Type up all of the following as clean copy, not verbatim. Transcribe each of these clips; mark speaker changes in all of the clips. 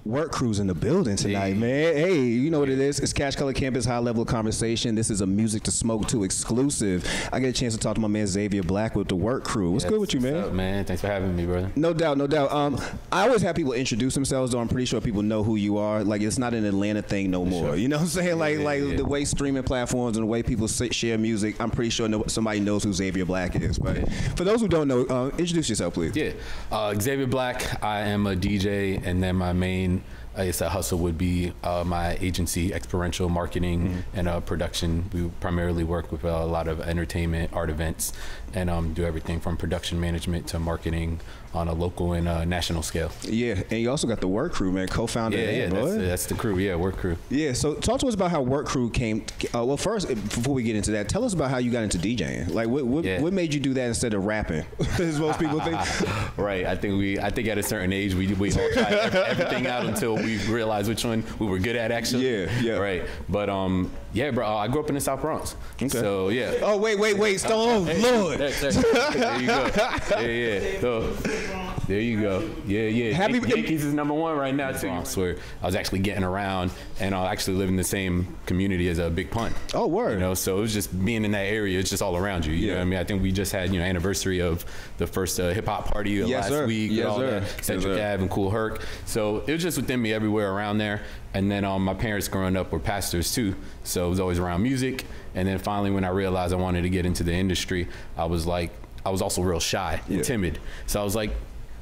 Speaker 1: Work Crew's in the building tonight, man. Hey, you know what it is. It's Cash Color Campus High Level Conversation. This is a Music to Smoke To exclusive. I get a chance to talk to my man Xavier Black with the Work Crew. What's good with you, man?
Speaker 2: What's up, man? Thanks for having me, brother.
Speaker 1: No doubt, no doubt. I always have people introduce themselves, though I'm pretty sure people know who you are. Like, it's not an Atlanta thing no more. Sure. You know what I'm saying? Like the way streaming platforms and the way people share music, I'm pretty sure somebody knows who Xavier Black is. But for those who don't know, introduce yourself, please.
Speaker 2: Yeah, Xavier Black. I am a DJ, and then my main I guess a hustle would be my agency, Experiential Marketing and production. We primarily work with a lot of entertainment, art events, and do everything from production management to marketing on a local and national scale.
Speaker 1: Yeah, and you also got the Work Crew, man, co-founder.
Speaker 2: Yeah, that's the crew. Yeah, Work Crew.
Speaker 1: Yeah, so talk to us about how Work Crew came. Well, first, before we get into that, tell us about how you got into DJing. Like, what made you do that instead of rapping, as most people think?
Speaker 2: Right. I think at a certain age we all tried everything out until we realized which one we were good at, actually.
Speaker 1: Yeah.
Speaker 2: Right. But yeah, bro. I grew up in the South Bronx.
Speaker 1: Okay.
Speaker 2: So yeah.
Speaker 1: Oh wait, Stone, Lord.
Speaker 2: There you go. Yeah. So, there you go. Yeah. Yankees is #1 right now too. Where I was actually getting around, and I actually live in the same community as a Big Pun.
Speaker 1: Oh, word.
Speaker 2: You know, so it was just being in that area. It's just all around you. You know what I mean? I think we just had anniversary of the first hip hop party last week.
Speaker 1: Yes,
Speaker 2: all
Speaker 1: sir.
Speaker 2: that Centric Ave and Cool Herc. So it was just within me everywhere around there. And then my parents growing up were pastors too, so it was always around music. And then finally, when I realized I wanted to get into the industry, I was also real shy and timid. So I was like,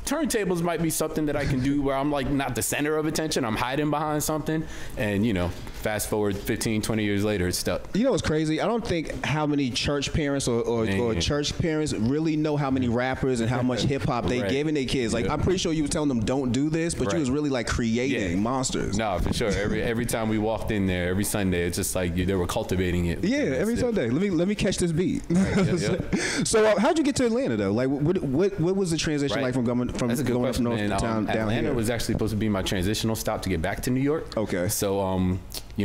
Speaker 2: turntables might be something that I can do where I'm like not the center of attention. I'm hiding behind something. And fast forward 15, 20 years later, it's stuck.
Speaker 1: You know what's crazy? I don't think how many church parents or church parents really know how many rappers and how much hip hop they giving their kids. Like, I'm pretty sure you were telling them don't do this, but you was really like creating monsters.
Speaker 2: No, for sure. Every time we walked in there, every Sunday, it's just like they were cultivating it.
Speaker 1: Yeah, every Sunday. Let me catch this beat. So how'd you get to Atlanta though? Like, what was the transition like from going from town down
Speaker 2: Atlanta
Speaker 1: here?
Speaker 2: was actually supposed to be my transitional stop to get back to New York.
Speaker 1: Okay.
Speaker 2: So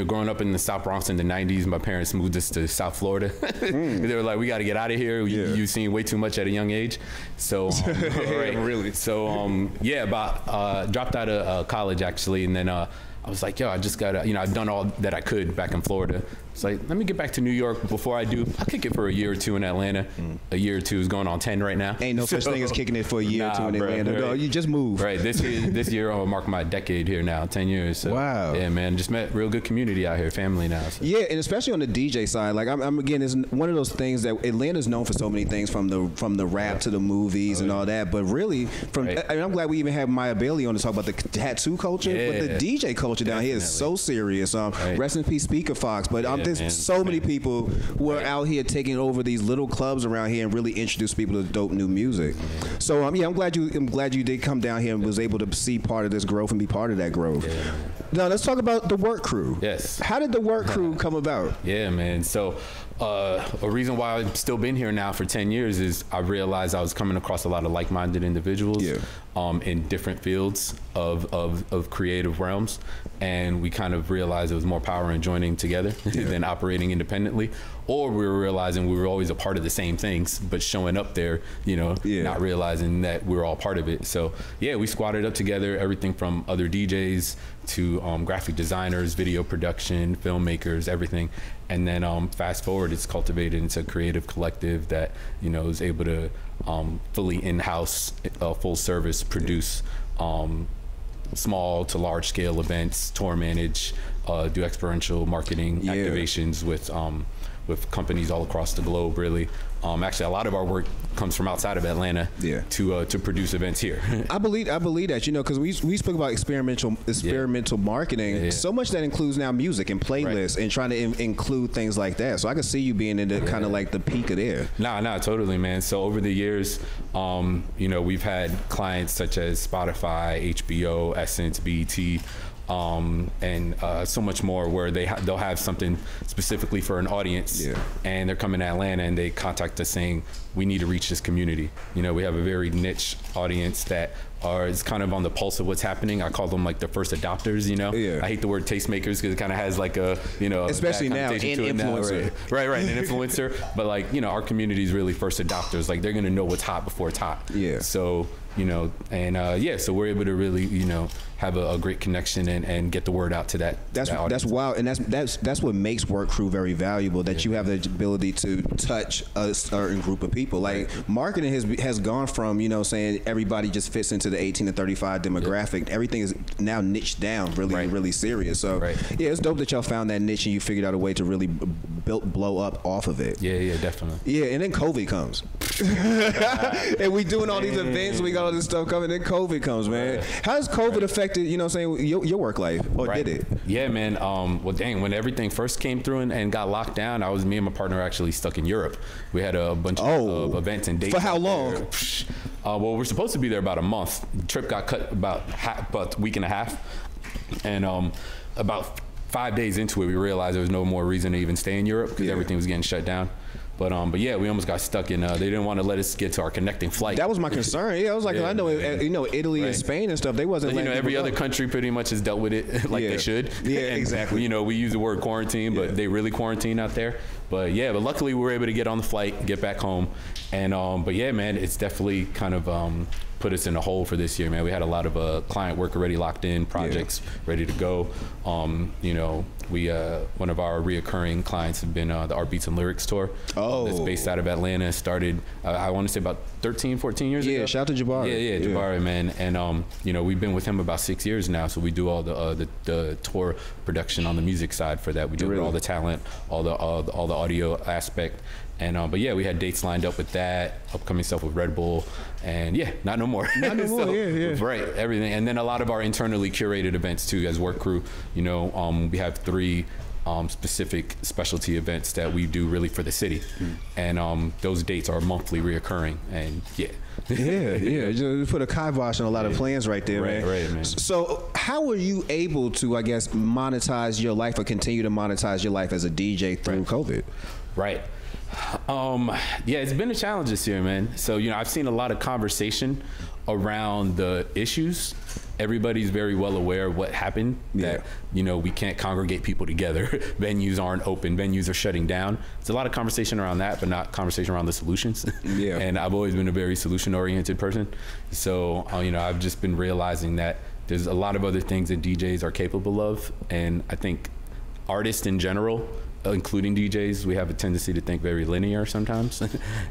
Speaker 2: growing up in the South Bronx in the 90s, my parents moved us to South Florida. They were like, we got to get out of here. You've seen way too much at a young age. So
Speaker 1: really.
Speaker 2: So dropped out of college actually, and then I was like, yo, I just gotta, I've done all that I could back in Florida. It's like, let me get back to New York. Before I do, I'll kick it for a year or two in Atlanta. A year or two is going on 10 right now.
Speaker 1: Ain't no such thing as kicking it for a year or two in Atlanta.
Speaker 2: Right.
Speaker 1: No, you just move.
Speaker 2: Right. This year I'll mark my decade here now, 10 years. So,
Speaker 1: wow.
Speaker 2: Yeah, man. Just met real good community out here, family now. So.
Speaker 1: Yeah, and especially on the DJ side. Like, I'm again, it's one of those things that Atlanta's known for so many things, from the rap to the movies and all that. But really, I'm glad we even have Maya Bailey on to talk about the tattoo culture. But the DJ culture down here is so serious. Rest in peace, Speaker Fox. But there's so many people who are out here taking over these little clubs around here and really introduce people to dope new music. So I'm glad you did come down here and was able to see part of this growth and be part of that growth. Now let's talk about the Work Crew.
Speaker 2: Yes.
Speaker 1: How did the Work Crew come about?
Speaker 2: Yeah, man. So a reason why I've still been here now for 10 years is I realized I was coming across a lot of like-minded individuals in different fields of creative realms, and we kind of realized there was more power in joining together than operating independently. Or we were realizing we were always a part of the same things, but showing up there, not realizing that we were all part of it. So we squatted up together, everything from other DJs to graphic designers, video production, filmmakers, everything. And then fast forward, it's cultivated into a creative collective that is able to fully in-house, full service produce small to large scale events, tour manage, do experiential marketing activations with companies all across the globe, really. Actually, a lot of our work comes from outside of Atlanta to produce events here.
Speaker 1: I believe that, because we spoke about experimental marketing, so much that includes now music and playlists and trying to include things like that. So I could see you being in the kind of like the peak of there.
Speaker 2: Nah, totally, man. So over the years, we've had clients such as Spotify, HBO, Essence, BET, and so much more, where they'll have something specifically for an audience, and they're coming to Atlanta and they contact us saying, we need to reach this community. We have a very niche audience that is kind of on the pulse of what's happening. I call them like the first adopters. I hate the word tastemakers because it kind of has like a
Speaker 1: especially now, an influencer.
Speaker 2: Right, an influencer. But like our community is really first adopters. Like, they're gonna know what's hot before it's hot.
Speaker 1: Yeah.
Speaker 2: So and yeah, so we're able to really, have a great connection and get the word out to that.
Speaker 1: That's wild, and that's what makes W.E.R.C crew very valuable. That you have the ability to touch a certain group of people. Like marketing has gone from saying everybody just fits into the 18 to 35 demographic. Everything is now niched down, really serious. So yeah, it's dope that y'all found that niche and you figured out a way to really blow up off of it.
Speaker 2: Yeah, definitely.
Speaker 1: Yeah, and then COVID comes, and we doing all these events, we got all this stuff coming. Then COVID comes, man. How does COVID affected, your work life, or did it?
Speaker 2: Yeah, man. Well, dang, when everything first came through and got locked down, me and my partner actually stuck in Europe. We had a bunch of events and dates.
Speaker 1: For how long?
Speaker 2: Well, we're supposed to be there about a month. The trip got cut about a week and a half, and about 5 days into it, we realized there was no more reason to even stay in Europe because everything was getting shut down. But yeah, we almost got stuck in. They didn't want to let us get to our connecting flight.
Speaker 1: That was my concern. Yeah, I was like, I know, Italy and Spain and stuff. They wasn't.
Speaker 2: But, every other country pretty much has dealt with it like they should.
Speaker 1: Yeah, and, exactly.
Speaker 2: We use the word quarantine, but they really quarantine out there. But yeah, luckily we were able to get on the flight, get back home, and but yeah, man, it's definitely kind of put us in a hole for this year, man. We had a lot of client work already locked in, projects ready to go. We one of our reoccurring clients have been the Art Beats and Lyrics tour. That's based out of Atlanta. Started I want to say about 13, 14 years ago.
Speaker 1: Yeah, shout out to Jabari.
Speaker 2: Yeah, Jabari, man. And we've been with him about 6 years now, so we do all the tour production on the music side for that. We do all the talent, all the audio aspect. And but yeah, we had dates lined up with that, upcoming stuff with Red Bull, and yeah, not no more.
Speaker 1: Not no more, yeah.
Speaker 2: Right, everything. And then a lot of our internally curated events too, as W.E.R.C crew. We have 3 specific specialty events that we do really for the city, and those dates are monthly reoccurring, and yeah,
Speaker 1: just put a kibosh on a lot of plans right there, man.
Speaker 2: Right, man.
Speaker 1: So how were you able to, I guess, monetize your life or continue to monetize your life as a DJ through COVID?
Speaker 2: Right. Yeah, it's been a challenge this year, man. So, I've seen a lot of conversation around the issues. Everybody's very well aware of what happened, that, we can't congregate people together. Venues aren't open. Venues are shutting down. There's a lot of conversation around that, but not conversation around the solutions. Yeah. And I've always been a very solution-oriented person. So, I've just been realizing that there's a lot of other things that DJs are capable of. And I think artists in general, including DJs, we have a tendency to think very linear sometimes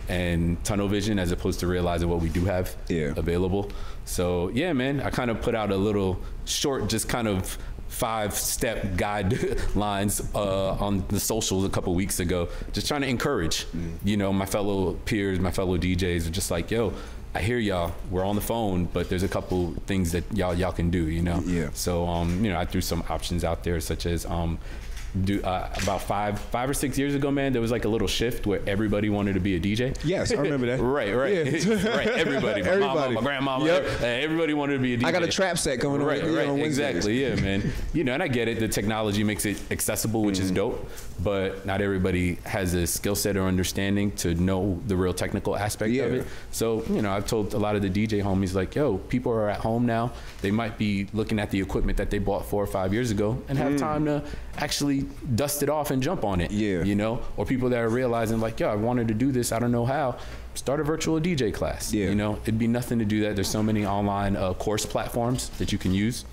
Speaker 2: and tunnel vision as opposed to realizing what we do have available. So yeah, man, I kind of put out a little short, just kind of 5-step guidelines on the socials a couple weeks ago, just trying to encourage, my fellow peers, my fellow DJs are just like, yo, I hear y'all, we're on the phone, but there's a couple things that y'all can do, Yeah. So, I threw some options out there, such as, about five or 6 years ago, man, there was like a little shift where everybody wanted to be a DJ.
Speaker 1: Yes, I remember that.
Speaker 2: Right. Yeah. Right. Everybody. My mama, my grandmama, everybody wanted to be a DJ.
Speaker 1: I got a trap set going on.
Speaker 2: Right. Exactly. Yeah, man. And I get it. The technology makes it accessible, which is dope, but not everybody has a skill set or understanding to know the real technical aspect of it. So, I've told a lot of the DJ homies, like, yo, people are at home now. They might be looking at the equipment that they bought 4 or 5 years ago and have time to actually dust it off and jump on it. Or people that are realizing, like, yo, I wanted to do this, I don't know how. Start a virtual DJ class. It'd be nothing to do that. There's so many online course platforms that you can use,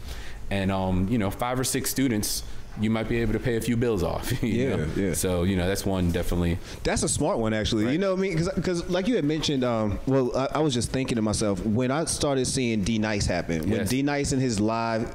Speaker 2: and 5 or 6 students, you might be able to pay a few bills off. Yeah. So, that's one definitely.
Speaker 1: That's a smart one, actually. Right. You know what I mean? Because like you had mentioned, I was just thinking to myself, when I started seeing D-Nice happen, when D-Nice and his live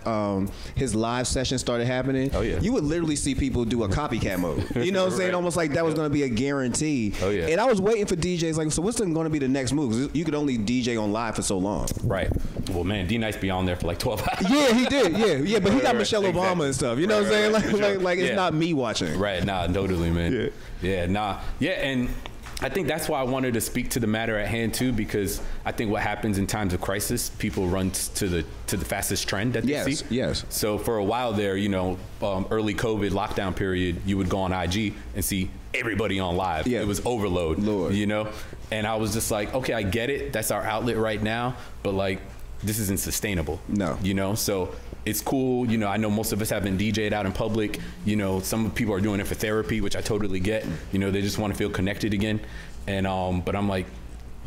Speaker 1: session started happening, you would literally see people do a copycat mode. You know what I'm saying? Almost like that was going to be a guarantee. And I was waiting for DJs, like, so what's going to be the next move? 'Cause you could only DJ on live for so long.
Speaker 2: Right. Well, man, D-Nice be on there for like 12 hours.
Speaker 1: Yeah, he did. Yeah, but he got Michelle Obama and stuff. You know what I'm saying? Like it's not me watching.
Speaker 2: Right. Nah, totally, man. Yeah, and I think that's why I wanted to speak to the matter at hand too, because I think what happens in times of crisis, people run to the fastest trend that they see. Yes. So for a while there, early COVID lockdown period, you would go on IG and see everybody on live. It was overload. And I was just like, okay, I get it. That's our outlet right now, but like, this isn't sustainable. No. So it's cool. I know most of us haven't DJ'd out in public. Some people are doing it for therapy, which I totally get. They just want to feel connected again. And but I'm like,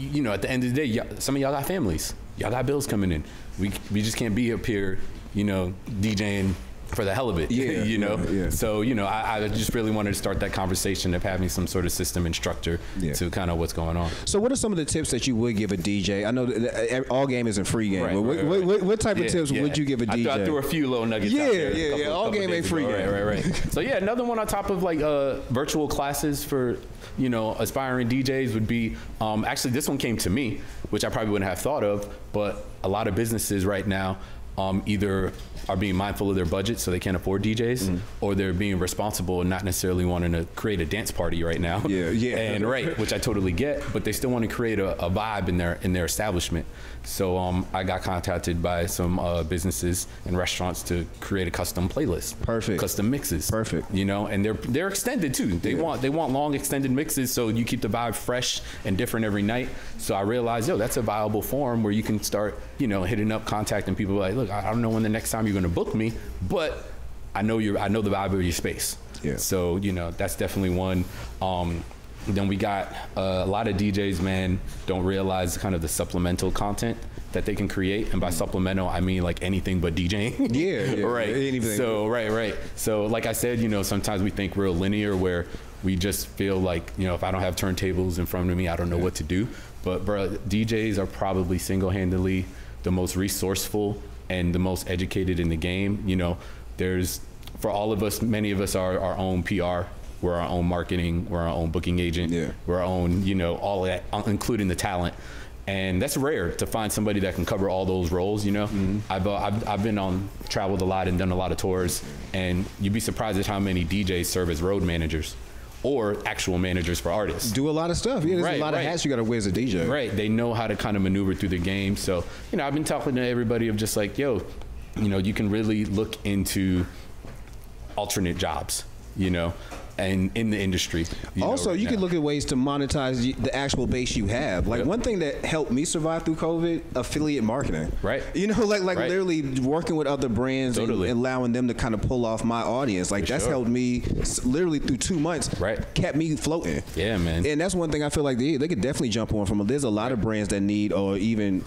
Speaker 2: you know, at the end of the day, some of y'all got families. Y'all got bills coming in. We just can't be up here, you know, DJing for the hell of it, you know? Yeah. So, you know, I just really wanted to start that conversation of having some sort of system and structure to kind of what's going on.
Speaker 1: So what are some of the tips that you would give a DJ? I know that all game isn't free game, but what type of tips would you give a DJ?
Speaker 2: I threw a few little nuggets out there.
Speaker 1: All game ain't free game.
Speaker 2: Right. So yeah, another one on top of like virtual classes for, you know, aspiring DJs would be, actually this one came to me, which I probably wouldn't have thought of, but a lot of businesses right now either are being mindful of their budget so they can't afford DJs, or they're being responsible and not necessarily wanting to create a dance party right now. And which I totally get, but they still want to create a vibe in their establishment. So I got contacted by some businesses and restaurants to create a custom playlist.
Speaker 1: Perfect.
Speaker 2: Custom mixes.
Speaker 1: Perfect.
Speaker 2: You know, and they're extended too. They want long extended mixes so you keep the vibe fresh and different every night. So I realized, that's a viable form where you can start, you know, hitting up, contacting people like, look, I don't know when the next time you're going to book me, but I know the vibe of your space. So, you know, that's definitely one. Then we got a lot of DJs, man, don't realize kind of the supplemental content that they can create. And by supplemental, I mean like anything but DJing. Right. Anything. So, right. So like I said, you know, sometimes we think real linear where we just feel like, you know, if I don't have turntables in front of me, I don't know what to do. But bro, DJs are probably single-handedly the most resourceful and the most educated in the game. You know, for all of us, many of us are our own PR. We're our own marketing. We're our own booking agent. We're our own, you know, all of that, including the talent. And that's rare to find somebody that can cover all those roles, you know? I've been traveled a lot and done a lot of tours, and you'd be surprised at how many DJs serve as road managers or actual managers for artists.
Speaker 1: Do a lot of stuff. There's a lot of hats you got to wear as a DJ.
Speaker 2: Right. They know how to kind of maneuver through the game. So, you know, I've been talking to everybody of just like, yo, you know, you can really look into alternate jobs, you know, and in the industry.
Speaker 1: Also, you can look at ways to monetize the actual base you have. Like one thing that helped me survive through COVID, affiliate marketing.
Speaker 2: Right.
Speaker 1: You know, like literally working with other brands and allowing them to kind of pull off my audience. Like that's helped me literally through 2 months. Kept me floating.
Speaker 2: Yeah, man.
Speaker 1: And that's one thing I feel like they could definitely jump on from. There's a lot of brands that need, or even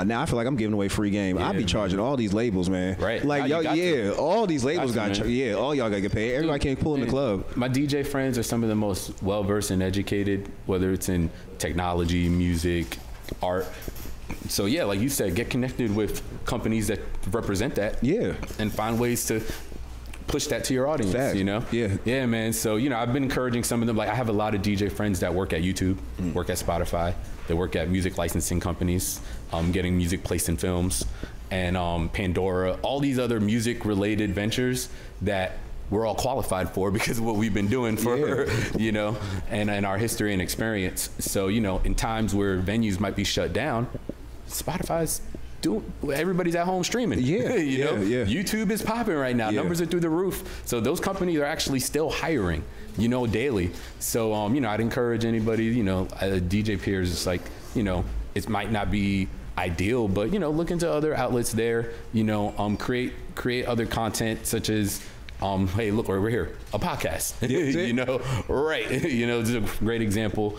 Speaker 1: now I feel like I'm giving away free game. I be charging all these labels, man. Like y'all, all these labels got all y'all got to get paid. Everybody can't pull in the club.
Speaker 2: My DJ friends are some of the most well-versed and educated, whether it's in technology, music, art. So yeah, like you said, get connected with companies that represent that. And find ways to push that to your audience, you know? Yeah, man. So, you know, I've been encouraging some of them. Like I have a lot of DJ friends that work at YouTube, work at Spotify, they work at music licensing companies, getting music placed in films, and Pandora, all these other music-related ventures that we're all qualified for because of what we've been doing for, you know, and our history and experience. So, you know, in times where venues might be shut down, Spotify's everybody's at home streaming. You know, YouTube is popping right now. Numbers are through the roof. So those companies are actually still hiring, you know, daily. So, you know, I'd encourage anybody, you know, DJ peers, it's like, you know, it might not be ideal, but, you know, look into other outlets there, you know, create other content such as, hey, look, we're here, a podcast, you know, you know, this is a great example.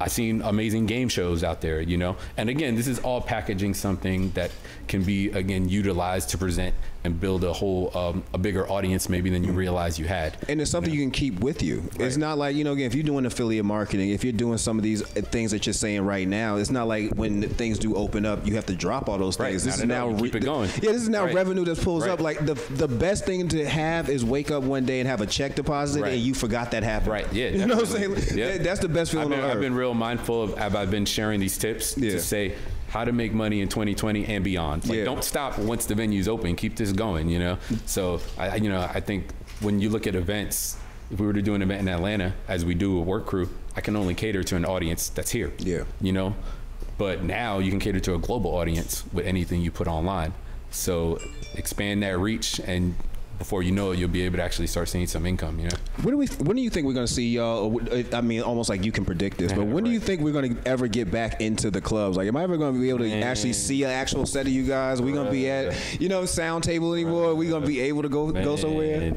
Speaker 2: I've seen amazing game shows out there, you know, and again, this is all packaging something that can be, again, utilized to present and build a whole, a bigger audience maybe than you realize you had. And
Speaker 1: it's something you can keep with you. It's not like, you know, again, if you're doing affiliate marketing, if you're doing some of these things that you're saying right now, it's not like when things do open up, you have to drop all those things. This is now
Speaker 2: keep it going.
Speaker 1: Yeah, this is now revenue that pulls up. Like the best thing to have is wake up one day and have a check deposit and you forgot that happened.
Speaker 2: You
Speaker 1: know what I'm saying? That's the best feeling on earth.
Speaker 2: I've been real mindful of, I've been sharing these tips to say how to make money in 2020 and beyond. Like, don't stop once the venue's open. Keep this going, you know? So, you know, I think when you look at events, if we were to do an event in Atlanta, as we do a work crew, I can only cater to an audience that's here. You know? But now you can cater to a global audience with anything you put online. So expand that reach, and before you know it, you'll be able to actually start seeing some income, you know?
Speaker 1: When do you think we're going to see y'all? I mean, almost like you can predict this, but when do you think we're going to ever get back into the clubs? Like, am I ever going to be able to actually see an actual set of you guys? Are we going to be at, you know, sound table anymore? Are we going to be able to go somewhere?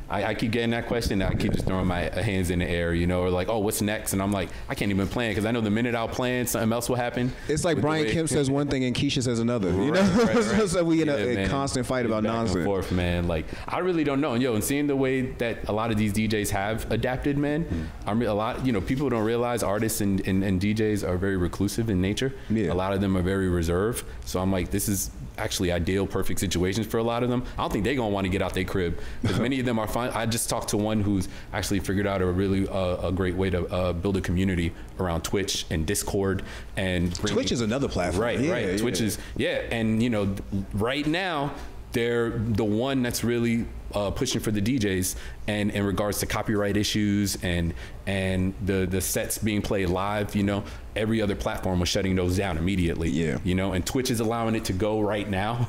Speaker 2: I keep getting that question. I keep just throwing my hands in the air, you know, or like, oh, what's next? And I'm like, I can't even plan because I know the minute I'll plan, something else will happen.
Speaker 1: It's like Brian Kemp says one thing and Keisha says another. You know, right. So we in a constant fight about nonsense.
Speaker 2: And forth, man. Like, I really don't know. And seeing the way that a lot of these DJs have adapted, man. I mean, a lot, you know, people don't realize artists and DJs are very reclusive in nature. Yeah. A lot of them are very reserved. So I'm like, this is actually ideal, perfect situations for a lot of them. I don't think they're gonna want to get out their crib because many of them are fine. I just talked to one who's actually figured out a really a great way to build a community around Twitch and Discord and
Speaker 1: Twitch is another platform.
Speaker 2: Right, right. Twitch is and you know, right now they're the one that's really pushing for the DJs and in regards to copyright issues and the sets being played live. You know, every other platform was shutting those down immediately. Yeah. You know, and Twitch is allowing it to go right now.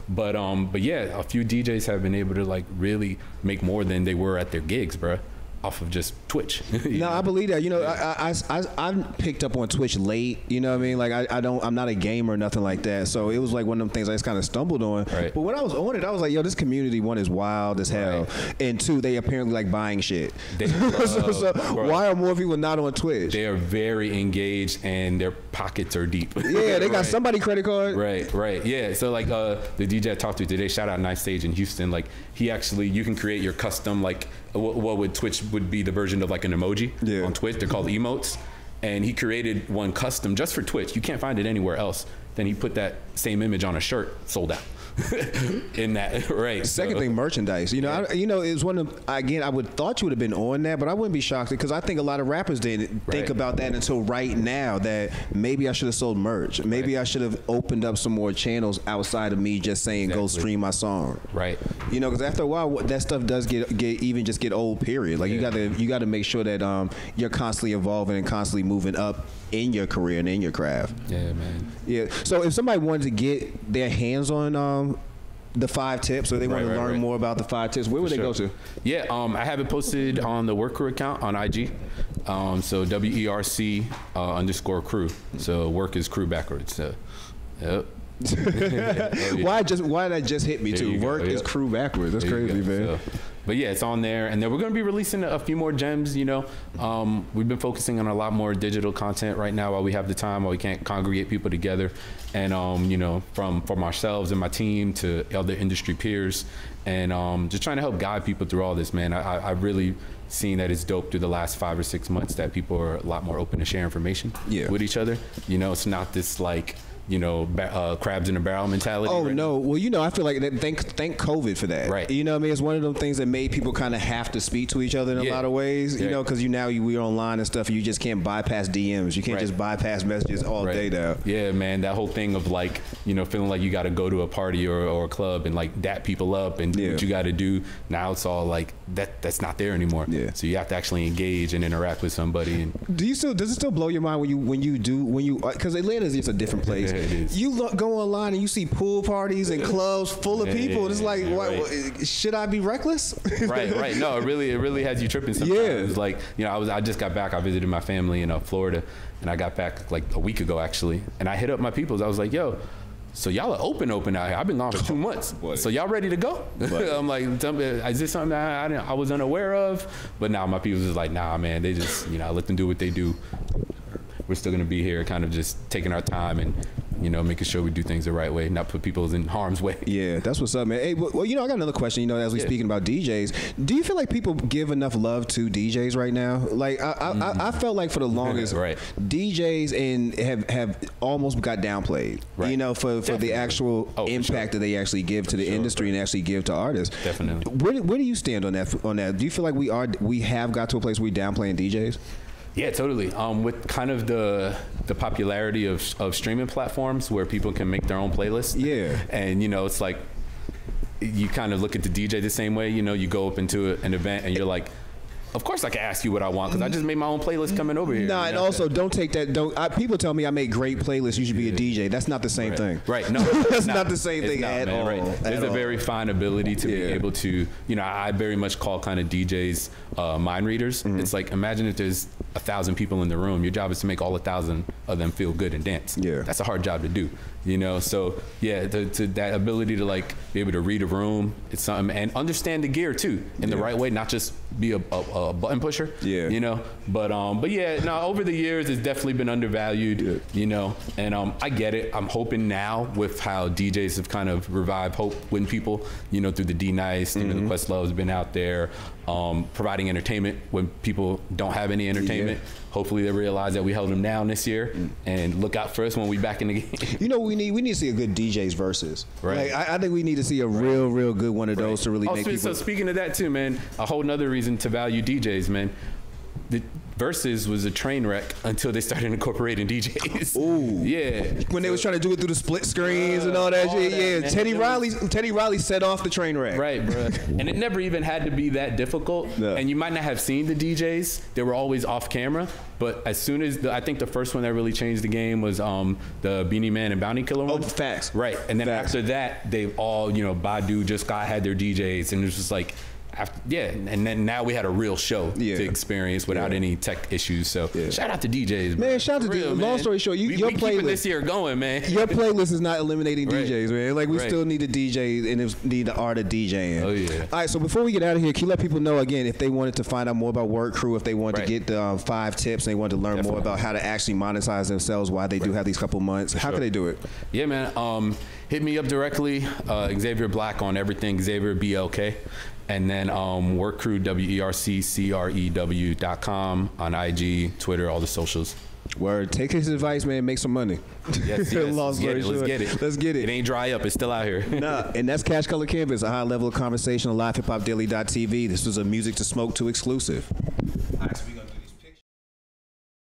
Speaker 2: but yeah, a few DJs have been able to like really make more than they were at their gigs, bruh, off of just Twitch.
Speaker 1: No, I believe that. You know, I picked up on Twitch late. You know what I mean? Like I'm not a gamer or nothing like that. So it was like one of them things I just kind of stumbled on. Right. But when I was on it, I was like, yo, this community, one, is wild as hell, and two, they apparently like buying shit. So why are more people not on Twitch?
Speaker 2: They are very engaged and their pockets are deep.
Speaker 1: Yeah, they got somebody credit card.
Speaker 2: Right. Yeah. So like the DJ I talked to today, shout out Nice Stage in Houston. Like he actually, you can create your custom like what would Twitch would be the version of like an emoji on Twitch. They're called emotes. And he created one custom just for Twitch. You can't find it anywhere else. Then he put that same image on a shirt, sold out. In that, right.
Speaker 1: Second thing, merchandise. You know, it was one of, again, I would thought you would have been on that, but I wouldn't be shocked because I think a lot of rappers didn't think about that until right now, that maybe I should have sold merch. Maybe I should have opened up some more channels outside of me just saying, go stream my song.
Speaker 2: Right.
Speaker 1: You know, because after a while, that stuff does get old, period. Like you got to make sure that you're constantly evolving and constantly moving up in your career and in your craft.
Speaker 2: Yeah, man.
Speaker 1: Yeah. So if somebody wanted to get their hands on the 5 tips, or they want to learn more about the 5 tips, where would they go to?
Speaker 2: Yeah, I have it posted on the Work Crew account on IG. So W.E.R.C _crew. So work is crew backwards. So, yep.
Speaker 1: Why did that just hit me too? Work is crew backwards. That's crazy, man.
Speaker 2: But yeah, it's on there, and then we're going to be releasing a few more gems. You know, we've been focusing on a lot more digital content right now while we have the time, while we can't congregate people together, and you know, from ourselves and my team to other industry peers, and just trying to help guide people through all this, man. I've really seen that it's dope through the last 5 or 6 months that people are a lot more open to share information with each other. You know, it's not this like, you know, crabs in a barrel mentality.
Speaker 1: Oh, no. Well, you know, I feel like thank COVID for that.
Speaker 2: Right.
Speaker 1: You know what I mean? It's one of those things that made people kind of have to speak to each other in a lot of ways, you know, because we're online and stuff, and you just can't bypass DMs. You can't just bypass messages all day now.
Speaker 2: Yeah, man. That whole thing of like, you know, feeling like you got to go to a party or a club and like dap people up and do what you got to do. Now it's all like that's not there anymore. Yeah. So you have to actually engage and interact with somebody. And
Speaker 1: does it still blow your mind when you because Atlanta's just a different place. You go online and you see pool parties and clubs full of people. And it's like, should I be reckless?
Speaker 2: Right. No, it really has you tripping sometimes. Yeah. It's like, you know, I just got back. I visited my family in Florida, and I got back like a week ago actually. And I hit up my peoples. I was like, yo, so y'all are open out here. I've been gone for 2 months. So y'all ready to go? I'm like, is this something that I was unaware of? But now my people's is like, nah, man. They just, you know, I let them do what they do. We're still gonna be here, kind of just taking our time and, you know, making sure we do things the right way, not put people in harm's way.
Speaker 1: Yeah, that's what's up, man. Hey, well, you know, I got another question. You know, as we speaking about DJs, do you feel like people give enough love to DJs right now? Like, I felt like for the longest, DJs have almost got downplayed. You know, for the actual impact that they actually give to the industry and actually give to artists.
Speaker 2: Definitely.
Speaker 1: Where do you stand on that? Do you feel like we have got to a place where we downplaying DJs?
Speaker 2: Yeah, totally. With kind of the popularity of streaming platforms where people can make their own playlist. Yeah. And, you know, it's like you kind of look at the DJ the same way. You know, you go up into an event and you're like, of course I can ask you what I want because I just made my own playlist coming over here.
Speaker 1: Nah, and also don't take that. People tell me I make great playlists. You should be a DJ. That's not the same thing.
Speaker 2: Right. No,
Speaker 1: that's not the same thing at all.
Speaker 2: Right. There's a very fine ability to be able to, I very much call kind of DJs mind readers. It's like, imagine if there's 1,000 people in the room. Your job is to make all 1,000 of them feel good and dance.
Speaker 1: Yeah.
Speaker 2: That's a hard job to do. So yeah, to that ability to like be able to read a room, it's something, and understand the gear too in the right way, not just be a button pusher. But yeah, no, over the years it's definitely been undervalued. And I get it. I'm hoping now with how DJs have kind of revived hope when people, through the D-Nice, the Questlove has been out there, providing entertainment when people don't have any entertainment. Hopefully they realize that we held them down this year and look out for us when we back in the game.
Speaker 1: We need to see a good DJs versus.
Speaker 2: Right.
Speaker 1: Like, I think we need to see a real good one of those to really make people.
Speaker 2: So speaking of that too, man, a whole nother reason to value DJs, man. The Versus was a train wreck until they started incorporating DJs.
Speaker 1: Ooh.
Speaker 2: Yeah.
Speaker 1: When they was trying to do it through the split screens and all that shit. Yeah. Teddy Riley set off the train wreck.
Speaker 2: Right, bro. And it never even had to be that difficult. No. And you might not have seen the DJs. They were always off camera. But as soon as I think the first one that really changed the game was the Beanie Man and Bounty Killer one.
Speaker 1: Oh, facts.
Speaker 2: Right. And then after that, they all, Badu, Just God had their DJs, and it was just like. And then now we had a real show to experience without any tech issues. So shout out to DJs,
Speaker 1: man. Shout out to DJs. Long story short, your playlist
Speaker 2: keeping this year going, man.
Speaker 1: Your playlist is not eliminating DJs, man. Like we still need a DJ and need the art of DJing.
Speaker 2: Oh yeah.
Speaker 1: All right. So before we get out of here, can you let people know again if they wanted to find out more about Work Crew, if they wanted to get the 5 tips, and they wanted to learn more about how to actually monetize themselves while they do have these couple months? How can they do it?
Speaker 2: Yeah, man. Hit me up directly. Xavier Black on everything. Xavier BLK. And then Work Crew, W.E.R.C, CREW.com on IG, Twitter, all the socials.
Speaker 1: Word. Take his advice, man. Make some money.
Speaker 2: Yes. Let's get it.
Speaker 1: Let's get it.
Speaker 2: It ain't dry up. It's still out here.
Speaker 1: Nah. And that's Cash Color Canvas, a high level of conversation on LiveHipHopDaily.tv. This was a Music to Smoke 2 exclusive.